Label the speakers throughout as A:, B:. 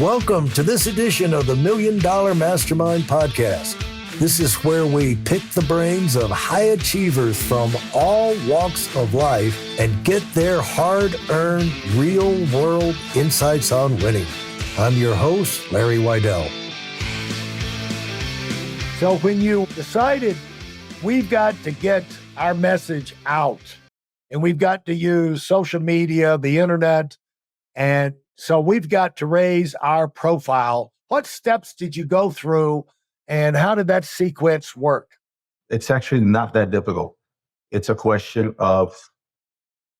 A: Welcome to this edition of the Million Dollar Mastermind podcast. This is where we pick the brains of high achievers from all walks of life and get their hard-earned, real-world insights on winning. I'm your host, Larry Weidel. So when you decided we've got to get our message out and we've got to use social media, the internet, and so we've got to raise our profile. What steps did you go through and how did that sequence work?
B: It's actually not that difficult. It's a question of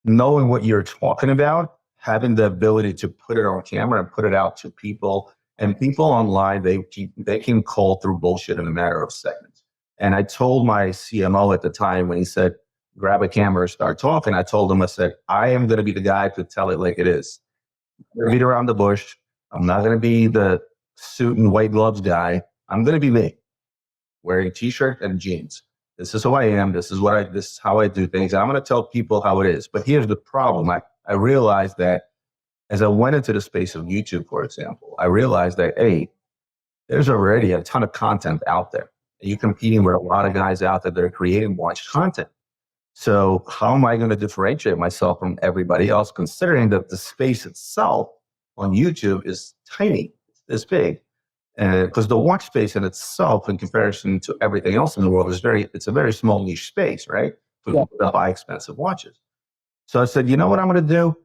B: knowing what you're talking about, having the ability to put it on camera and put it out to people. And people online, they can call through bullshit in a matter of seconds. And I told my CMO at the time when he said, grab a camera and start talking, I told him, I said, I am going to be the guy to tell it like it is. I'm going to beat around the bush. I'm not going to be the suit and white gloves guy. I'm going to be me, wearing a t-shirt and jeans. This is who I am. This is how I do things. I'm going to tell people how it is. But here's the problem. I realized that as I went into the space of YouTube, for example, I realized that, hey, there's already a ton of content out there. You're competing with a lot of guys out there that are creating watch content. So how am I going to differentiate myself from everybody else, considering that the space itself on YouTube is tiny, it's big? Because the watch space in itself, in comparison to everything else in the world, it's a very small niche space, right? For the high expensive watches. So I said, you know what I'm going to do?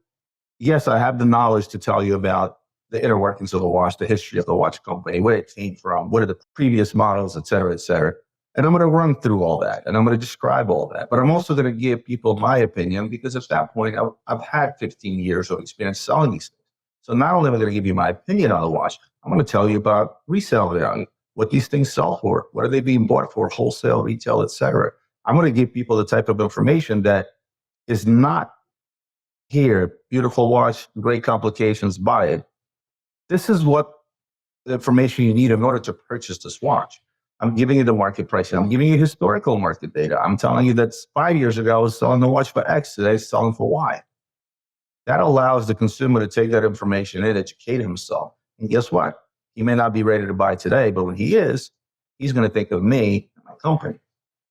B: Yes, I have the knowledge to tell you about the inner workings of the watch, the history of the watch company, where it came from, what are the previous models, et cetera, et cetera. And I'm going to run through all that, and I'm going to describe all that. But I'm also going to give people my opinion, because at that point, I've had 15 years of experience selling these things. So not only am I going to give you my opinion on the watch, I'm going to tell you about resale value, what these things sell for, what are they being bought for, wholesale, retail, et cetera. I'm going to give people the type of information that is not here, beautiful watch, great complications, buy it. This is what the information you need in order to purchase this watch. I'm giving you the market pricing. I'm giving you historical market data. I'm telling you that 5 years ago, I was selling the watch for X. Today, it's selling for Y. That allows the consumer to take that information and educate himself. And guess what? He may not be ready to buy today, but when he is, he's going to think of me and my company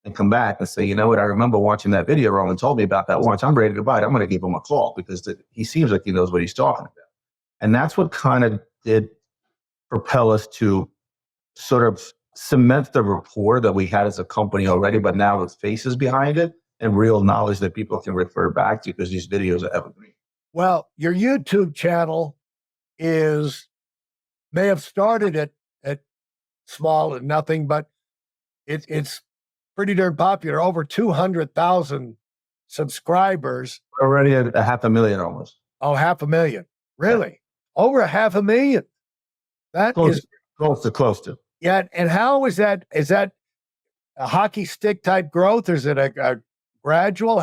B: and come back and say, you know what? I remember watching that video. Roman told me about that watch. I'm ready to buy it. I'm going to give him a call because he seems like he knows what he's talking about. And that's what kind of did propel us to sort of cement the rapport that we had as a company already, but now with faces behind it and real knowledge that people can refer back to, because these videos are evergreen.
A: Well, your YouTube channel may have started at small and nothing, but it's pretty darn popular. Over 200,000 subscribers.
B: Already at 500,000 almost.
A: Oh, 500,000. Really? Yeah. Over 500,000. That is
B: close to.
A: Yeah, and how is that? Is that a hockey stick type growth, or is it a gradual?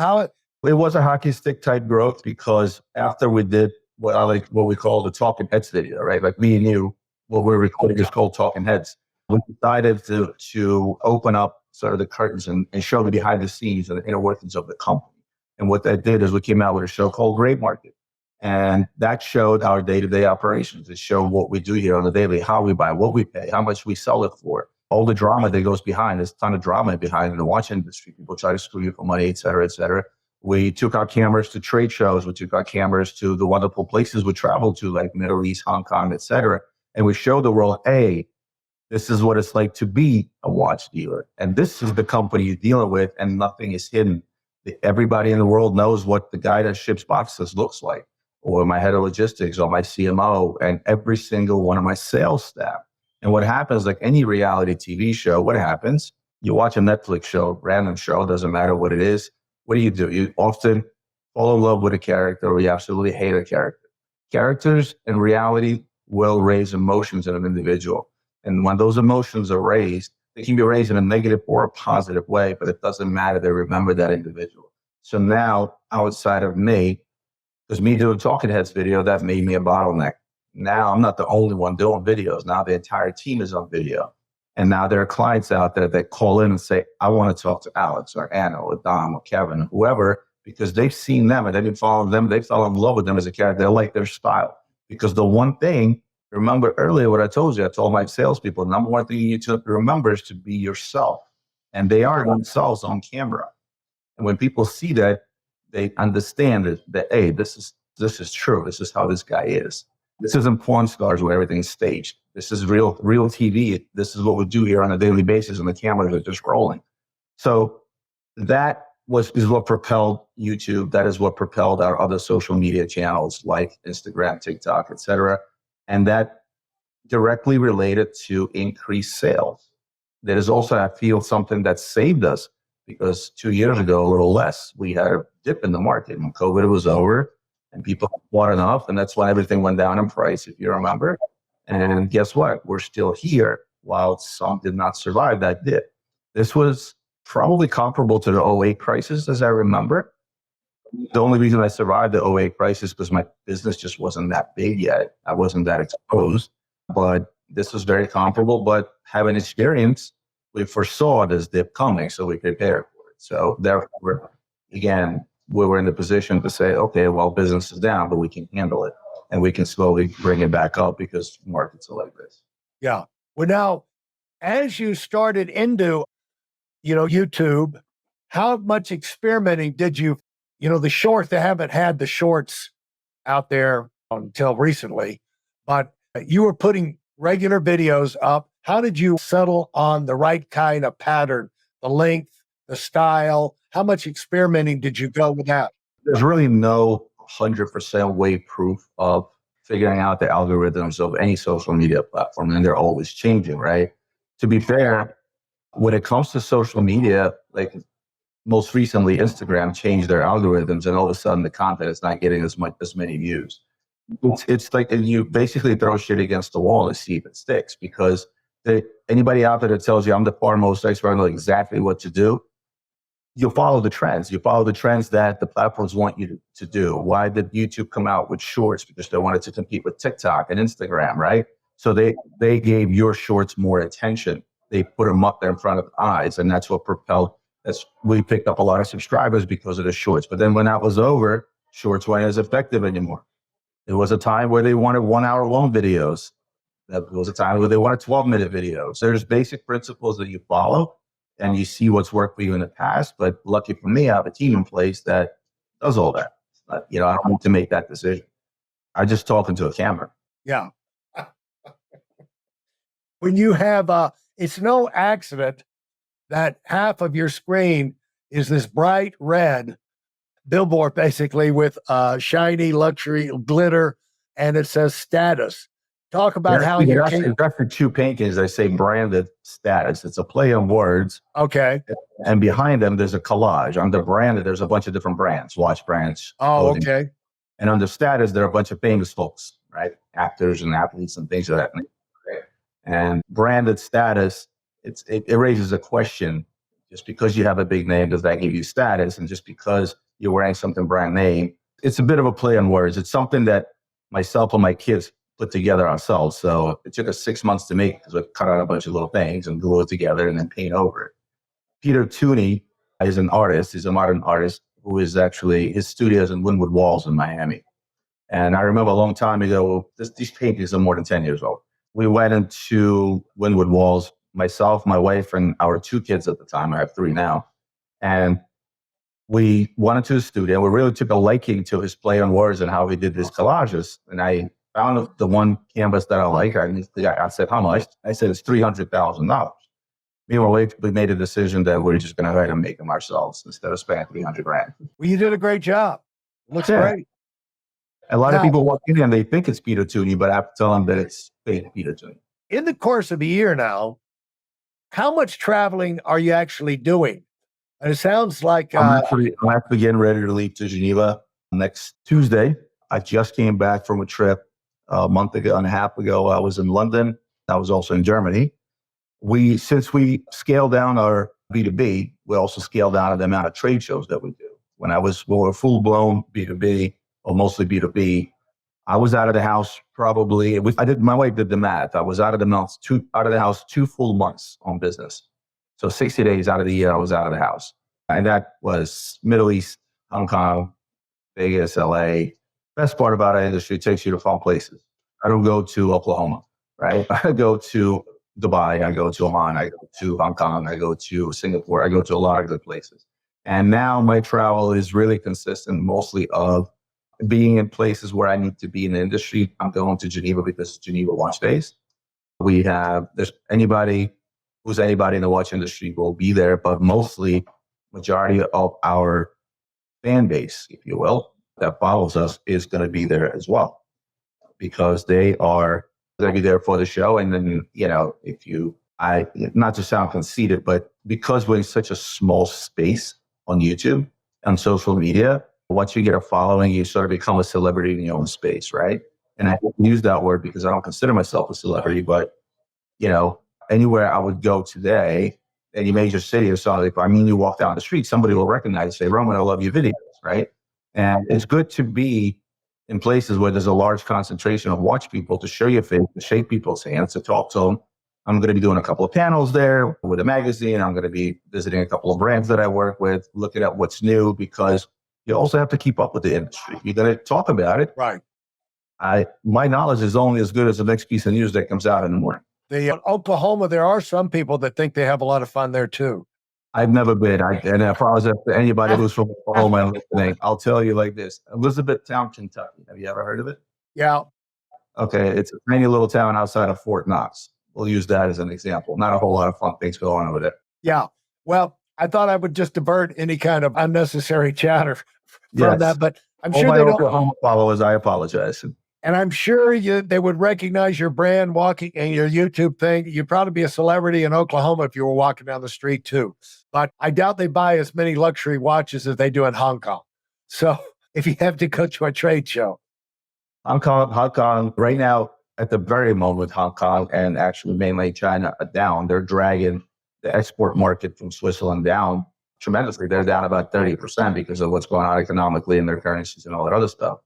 B: It was a hockey stick type growth, because after we did what we call the talking heads video, right? Like me and you, what we're recording is called talking heads. We decided to open up sort of the curtains and show the behind the scenes and the inner workings of the company. And what that did is we came out with a show called Great Market. And that showed our day-to-day operations. It showed what we do here on the daily, how we buy, what we pay, how much we sell it for, all the drama that goes behind. There's a ton of drama behind the watch industry. People try to screw you for money, et cetera, et cetera. We took our cameras to trade shows. We took our cameras to the wonderful places we traveled to, like Middle East, Hong Kong, et cetera. And we showed the world, hey, this is what it's like to be a watch dealer. And this is the company you're dealing with, and nothing is hidden. Everybody in the world knows what the guy that ships boxes looks like, or my head of logistics, or my CMO, and every single one of my sales staff. And what happens, like any reality TV show, what happens? You watch a Netflix show, random show, doesn't matter what it is. What do? You often fall in love with a character, or you absolutely hate a character. Characters in reality will raise emotions in an individual. And when those emotions are raised, they can be raised in a negative or a positive way, but it doesn't matter. They remember that individual. So now, outside of me, because me doing Talking Heads video, that made me a bottleneck. Now I'm not the only one doing videos. Now the entire team is on video. And now there are clients out there that call in and say, I want to talk to Alex or Anna or Dom or Kevin or whoever, because they've seen them and they've been following them. They fell in love with them as a character. They like their style. Because the one thing Remember earlier what I told you, I told my salespeople, number one thing you need to remember is to be yourself. And they are themselves on camera. And when people see that, they understand that hey, this is true. This is how this guy is. This isn't porn stars where everything's staged. This is real TV. This is what we do here on a daily basis, and the cameras are just rolling. So that is what propelled YouTube. That is what propelled our other social media channels like Instagram, TikTok, etc. And that directly related to increased sales. That is also, I feel, something that saved us because 2 years ago, a little less, we had a dip in the market when COVID was over and people bought enough. And that's when everything went down in price, if you remember. And guess what? We're still here while some did not survive that dip. This was probably comparable to the '08 crisis, as I remember. The only reason I survived the '08 crisis because my business just wasn't that big yet. I wasn't that exposed, but this was very comparable. But having experience, we foresaw this dip coming, so we prepared for it. So therefore, again, we were in the position to say, okay, well, business is down, but we can handle it. And we can slowly bring it back up because markets are like this.
A: Yeah. Well, now, as you started into, YouTube, how much experimenting did you, the short, they haven't had the shorts out there until recently, but you were putting regular videos up. How did you settle on the right kind of pattern, the length, the style? How much experimenting did you go with that?
B: There's really no 100% way proof of figuring out the algorithms of any social media platform, and they're always changing, right? To be fair, when it comes to social media, like most recently, Instagram changed their algorithms, and all of a sudden, the content is not getting as many views. It's like you basically throw shit against the wall to see if it sticks. Because anybody out there that tells you I'm the foremost expert, I know exactly what to do, you'll follow the trends. You follow the trends that the platforms want you to do. Why did YouTube come out with shorts? Because they wanted to compete with TikTok and Instagram, right? So they gave your shorts more attention. They put them up there in front of eyes, and that's what propelled. We picked up a lot of subscribers because of the shorts. But then when that was over, shorts weren't as effective anymore. There was a time where they wanted 1 hour long videos. There was a time where they wanted 12-minute videos. There's basic principles that you follow and you see what's worked for you in the past. But lucky for me, I have a team in place that does all that. I don't need to make that decision. I just talk into a camera.
A: Yeah. When you have, it's no accident that half of your screen is this bright red billboard, basically with shiny luxury glitter, and it says status. Talk about how you
B: actually two paintings. I say branded status. It's a play on words.
A: Okay.
B: And behind them, there's a collage. Under branded, there's a bunch of different brands, watch brands.
A: Oh, okay.
B: And under status, there are a bunch of famous folks, right? Actors and athletes and things of that nature. And branded status, it raises a question. Just because you have a big name, does that give you status? And just because you're wearing something brand name, it's a bit of a play on words. It's something that myself and my kids put together ourselves. So it took us 6 months to make because we cut out a bunch of little things and glue it together and then paint over it. Peter Tooney is an artist. He's a modern artist who is actually, his studio is in Wynwood Walls in Miami. And I remember a long time ago, these paintings are more than 10 years old. We went into Wynwood Walls, myself, my wife, and our 2 kids at the time. I have 3 now. And we went into the studio. We really took a liking to his play on words and how he did his collages. And I found the one canvas that I like. I said, how much? I said, it's $300,000. Me and my wife, we made a decision that we're just going to try to make them ourselves instead of spending $300,000.
A: Well, you did a great job. Looks great.
B: A lot of people walk in and they think it's Peter Tooney, but I have to tell them that it's fake Peter Tooney.
A: In the course of a year now, how much traveling are you actually doing? And it sounds like
B: I'm actually getting ready to leave to Geneva next Tuesday. I just came back from a trip a month ago and a half ago. I was in London. I was also in Germany. Since we scaled down our B2B, we also scaled down the amount of trade shows that we do. When we were full-blown B2B, or mostly B2B, I was out of the house probably. My wife did the math. I was out of the house 2 full months on business. So 60 days out of the year, I was out of the house. And that was Middle East, Hong Kong, Vegas, LA. Best part about our industry, it takes you to fun places. I don't go to Oklahoma, right? I go to Dubai, I go to Oman, I go to Hong Kong, I go to Singapore, I go to a lot of good places. And now my travel is really consistent mostly of being in places where I need to be in the industry. I'm going to Geneva because Geneva watch days. There's anybody in the watch industry will be there, but mostly majority of our fan base, if you will, that follows us is going to be there as well because they are going to be there for the show. And then, not to sound conceited, but because we're in such a small space on YouTube, on social media, once you get a following, you sort of become a celebrity in your own space, right? And I use that word because I don't consider myself a celebrity, but anywhere I would go today, any major city or something, you walk down the street, somebody will recognize and say, Roman, I love your videos, right? And it's good to be in places where there's a large concentration of watch people to show your face, to shake people's hands, to talk to them. I'm going to be doing a couple of panels there with a magazine. I'm going to be visiting a couple of brands that I work with, looking at what's new, because you also have to keep up with the industry. You're going to talk about it.
A: Right.
B: My knowledge is only as good as the next piece of news that comes out in the morning.
A: Oklahoma, there are some people that think they have a lot of fun there too.
B: I've never been. And I apologize to anybody who's from Oklahoma and listening. I'll tell you like this. Elizabethtown, Kentucky. Have you ever heard of it?
A: Yeah.
B: Okay. It's a tiny little town outside of Fort Knox. We'll use that as an example. Not a whole lot of fun things going on over there.
A: Yeah. Well, I thought I would just divert any kind of unnecessary chatter from that, but I'm sure they don't.
B: Oklahoma followers, I apologize.
A: And I'm sure they would recognize your brand walking and your YouTube thing. You'd probably be a celebrity in Oklahoma if you were walking down the street too. But I doubt they buy as many luxury watches as they do in Hong Kong. So if you have to go to a trade show.
B: Hong Kong, right now, at the very moment, Hong Kong and actually mainland China are down. They're dragging the export market from Switzerland down tremendously. They're down about 30% because of what's going on economically in their currencies and all that other stuff.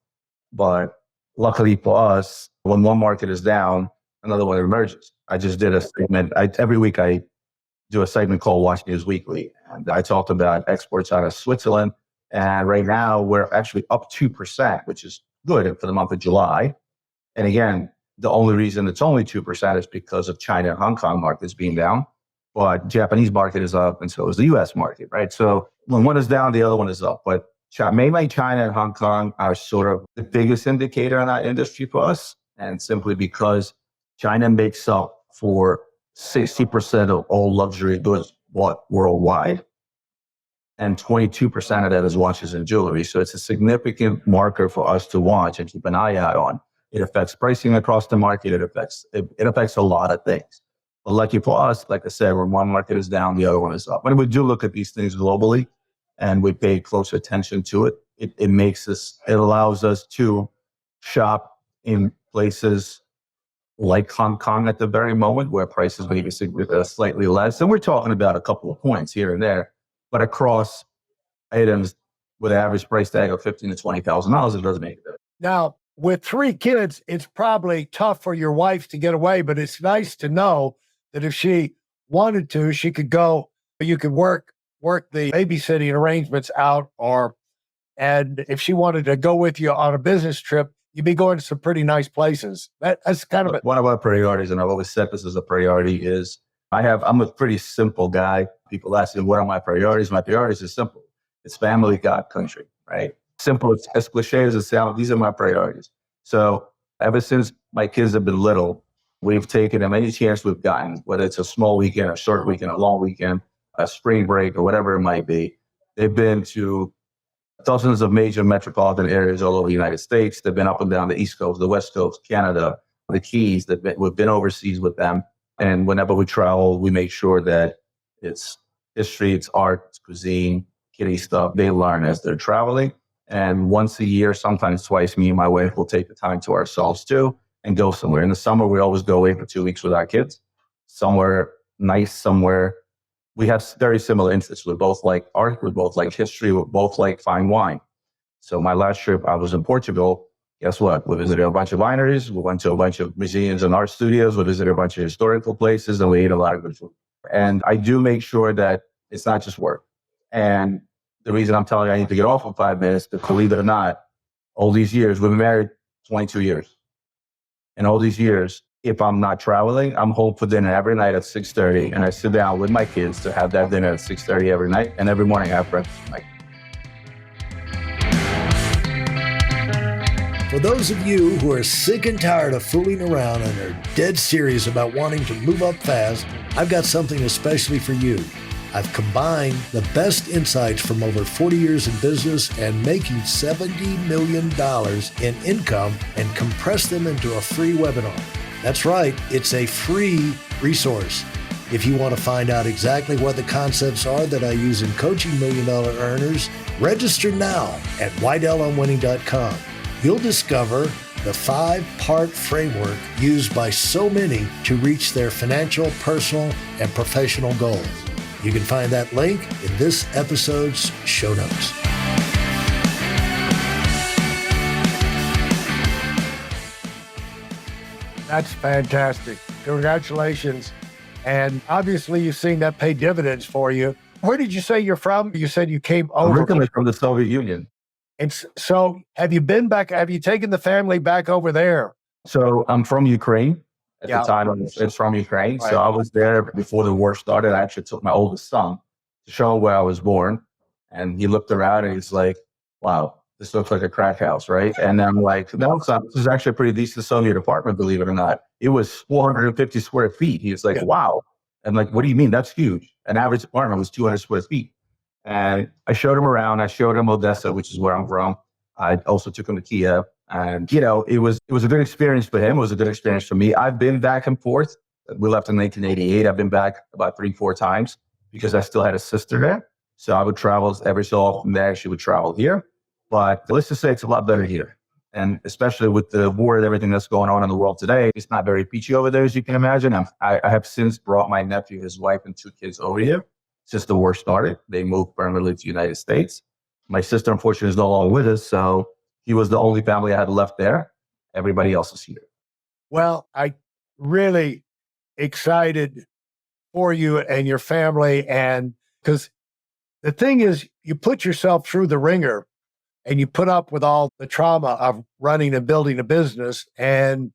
B: But luckily for us, when one market is down, another one emerges. I just did a segment. Every week I do a segment called Watch News Weekly. And I talked about exports out of Switzerland. And right now we're actually up 2%, which is good for the month of July. And again, the only reason it's only 2% is because of China and Hong Kong markets being down. But Japanese market is up, and so is the US market, right? So when one is down, the other one is up. But mainland China and Hong Kong are sort of the biggest indicator in our industry for us. And simply because China makes up for 60% of all luxury goods bought worldwide. And 22% of that is watches and jewelry. So it's a significant marker for us to watch and keep an eye out on. It affects pricing across the market. It affects a lot of things. But lucky for us, like I said, when one market is down, the other one is up. When we do look at these things globally and we pay close attention to it, it allows us to shop in places like Hong Kong at the very moment where prices may be slightly less. And we're talking about a couple of points here and there, but across items with an average price tag of $15,000 to $20,000, it doesn't make a difference.
A: Now, with 3 kids, it's probably tough for your wife to get away, but it's nice to know that if she wanted to, she could go, you could work the babysitting arrangements out, and if she wanted to go with you on a business trip, you'd be going to some pretty nice places. That's kind of
B: one of our priorities, and I've always said this as a priority, is I'm a pretty simple guy. People ask me, what are my priorities? My priorities are simple. It's family, God, country, right? Simple, as cliche as it sounds, these are my priorities. So ever since my kids have been little, we've taken them any chance we've gotten, whether it's a small weekend, a short weekend, a long weekend, a spring break, or whatever it might be. They've been to dozens of major metropolitan areas all over the United States. They've been up and down the East Coast, the West Coast, Canada, the Keys. We've been overseas with them. And whenever we travel, we make sure that it's history, it's art, it's cuisine, kiddie stuff. They learn as they're traveling. And once a year, sometimes twice, me and my wife will take the time to ourselves too and go somewhere. In the summer, we always go away for 2 weeks with our kids, somewhere nice, somewhere. We have very similar interests. We both like art, we both like history, we both like fine wine. So my last trip, I was in Portugal. Guess what? We visited a bunch of wineries. We went to a bunch of museums and art studios. We visited a bunch of historical places, and we ate a lot of good food. And I do make sure that it's not just work. And the reason I'm telling you I need to get off in 5 minutes, because believe it or not, all these years, we've been married 22 years. in all these years, if I'm not traveling, I'm home for dinner every night at 6:30, and I sit down with my kids to have that dinner at 6:30 every night, and every morning I have breakfast with my kids.
C: For those of you who are sick and tired of fooling around and are dead serious about wanting to move up fast, I've got something especially for you. I've combined the best insights from over 40 years in business and making $70 million in income and compressed them into a free webinar. That's right, it's a free resource. If you want to find out exactly what the concepts are that I use in coaching million-dollar earners, register now at weidelonwinning.com. You'll discover the 5-part framework used by so many to reach their financial, personal, and professional goals. You can find that link in this episode's show notes.
A: That's fantastic. Congratulations. And obviously you've seen that pay dividends for you. Where did you say you're from? You said you came over.
B: Originally from the Soviet Union.
A: And so have you been back? Have you taken the family back over there?
B: So I'm from Ukraine. At the time, it's from Ukraine. Right. So I was there before the war started. I actually took my oldest son to show him where I was born. And he looked around and he's like, wow, this looks like a crack house, right? And I'm like, no, this is actually a pretty decent Soviet apartment, believe it or not. It was 450 square feet. He was like, wow. I'm like, what do you mean? That's huge. An average apartment was 200 square feet. And I showed him around. I showed him Odessa, which is where I'm from. I also took him to Kiev. And, it was a good experience for him. It was a good experience for me. I've been back and forth. We left in 1988. I've been back about 3-4 times because I still had a sister there. So I would travel every so often there. She would travel here. But let's just say it's a lot better here. And especially with the war and everything that's going on in the world today, it's not very peachy over there, as you can imagine. I have since brought my nephew, his wife, and 2 kids over here. Since the war started, they moved permanently to the United States. My sister, unfortunately, is no longer with us. So he was the only family I had left there. Everybody else is here.
A: Well, I really excited for you and your family. And because the thing is, you put yourself through the ringer and you put up with all the trauma of running and building a business, and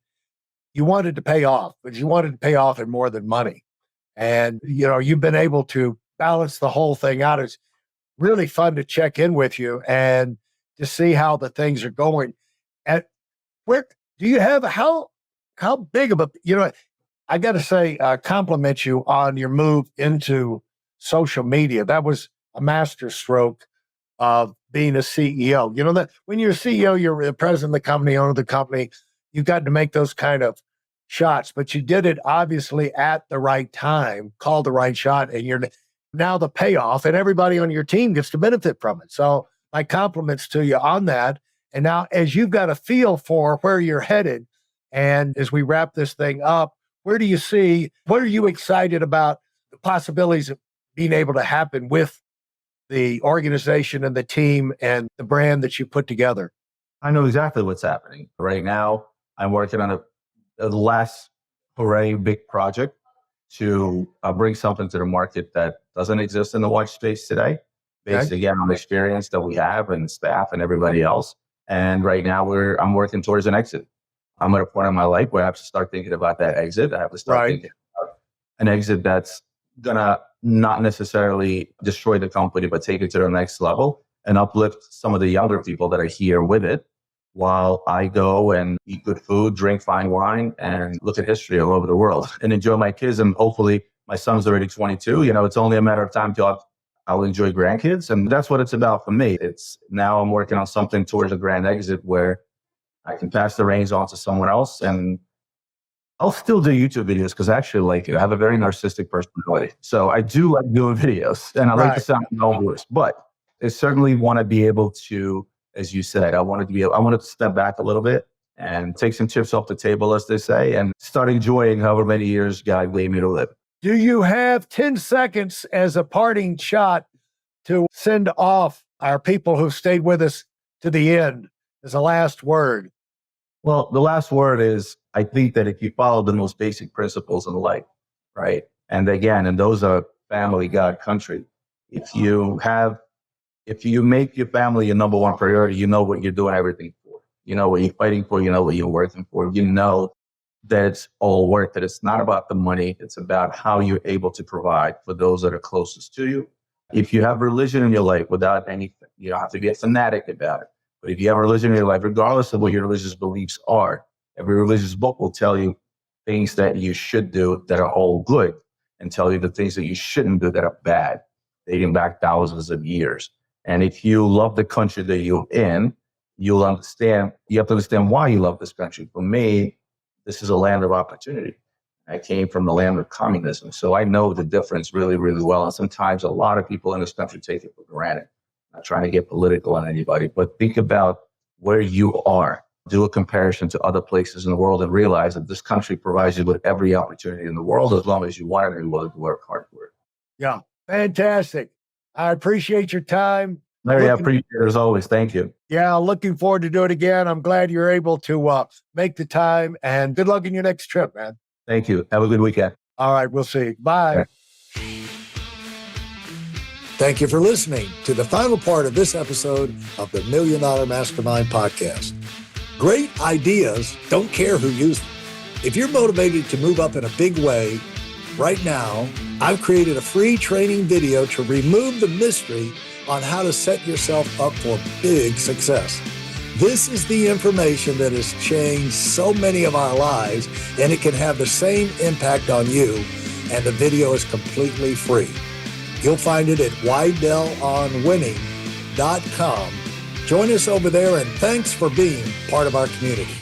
A: you wanted to pay off, but you wanted to pay off in more than money. And, you've been able to balance the whole thing out. It's really fun to check in with you and to see how the things are going. And where do you have, how big of a, I got to say, compliment you on your move into social media. That was a master stroke of being a CEO. That when you're a CEO, you're the president of the company, owner of the company, you've got to make those kind of shots, but you did it obviously at the right time, called the right shot, and you're now the payoff, and everybody on your team gets to benefit from it. So my compliments to you on that. And now as you've got a feel for where you're headed, and as we wrap this thing up, what are you excited about the possibilities of being able to happen with the organization and the team and the brand that you put together?
B: I know exactly what's happening. Right now, I'm working on the last hooray big project to bring something to the market that doesn't exist in the watch space today, based again on the experience that we have and staff and everybody else. And right now I'm working towards an exit. I'm at a point in my life where I have to start thinking about that exit. I have to start thinking about an exit that's gonna not necessarily destroy the company, but take it to the next level and uplift some of the younger people that are here with it, while I go and eat good food, drink fine wine, and look at history all over the world and enjoy my kids. And hopefully my son's already 22. It's only a matter of time till I'll enjoy grandkids. And that's what it's about for me. It's now I'm working on something towards a grand exit where I can pass the reins on to someone else. And I'll still do YouTube videos because I actually like it. I have a very narcissistic personality. So I do like doing videos and I like the sound of my own voice, but I certainly want to be able to, as you said, I want to step back a little bit and take some chips off the table, as they say, and start enjoying however many years God gave me to live.
A: Do you have 10 seconds as a parting shot to send off our people who stayed with us to the end as a last word?
B: Well, the last word is, I think that if you follow the most basic principles in life, right? And again, and those are family, God, country. If you make your family your number one priority, you know what you're doing everything for. You know what you're fighting for. You know what you're working for. You know that it's all worth it. It's not about the money. It's about how you're able to provide for those that are closest to you. If you have religion in your life without anything, you don't have to be a fanatic about it. But if you have religion in your life, regardless of what your religious beliefs are, every religious book will tell you things that you should do that are all good and tell you the things that you shouldn't do that are bad, dating back thousands of years. And if you love the country that you're in, you have to understand why you love this country. For me, this is a land of opportunity. I came from the land of communism, so I know the difference really, really well. And sometimes a lot of people in this country take it for granted. I'm not trying to get political on anybody, but think about where you are. Do a comparison to other places in the world and realize that this country provides you with every opportunity in the world as long as you want it and you're willing to work hard for it.
A: Yeah, fantastic. I appreciate your time.
B: Larry, I appreciate it as always. Thank you.
A: Yeah, looking forward to do it again. I'm glad you're able to make the time, and good luck in your next trip, man.
B: Thank you. Have a good weekend.
A: All right, we'll see you. Bye.
B: Right.
C: Thank you for listening to the final part of this episode of the Million Dollar Mastermind podcast. Great ideas don't care who uses them. If you're motivated to move up in a big way, right now, I've created a free training video to remove the mystery on how to set yourself up for big success. This is the information that has changed so many of our lives, and it can have the same impact on you, and the video is completely free. You'll find it at weidelonwinning.com. Join us over there, and thanks for being part of our community.